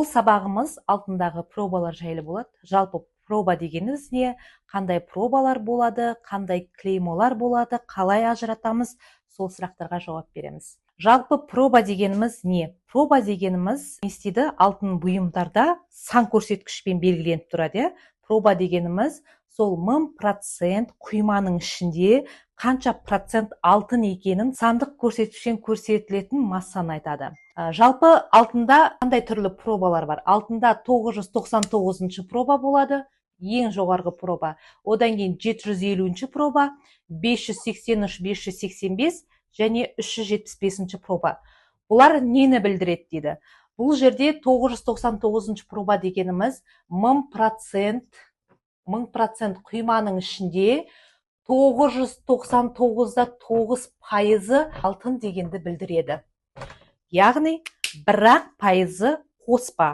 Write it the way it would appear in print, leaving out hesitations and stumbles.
Бұл сабағымыз алтындағы пробалар жайлы болады. Жалпы проба дегеніміз не, қандай пробалар болады, қандай клеймолар болады, қалай ажыратамыз, сол сұрақтарға жауап береміз. Жалпы проба дегеніміз не? Проба дегеніміз не істейді? Алтын бұйымдарда сан көрсеткішпен белгіленіп тұрады. Проба дегеніміз сол 1000% құйманың ішінде қанша процент алтын екенін сандық көрсеткішпен көрсетілетін массаны айтады. Жалпы алтында қандай түрлі пробалар бар? Алтында 999 проба болады, ең жоғарғы проба. Одан кейін 750 проба, 583, 585 және 375 проба. Бұлар нені білдіреді дейді? Бұл жерде 999 проба дегеніміз 1000% құйманың ішінде 999-да 9% алтын дегенді білдіреді. Яғни, бірақ пайызы қоспа.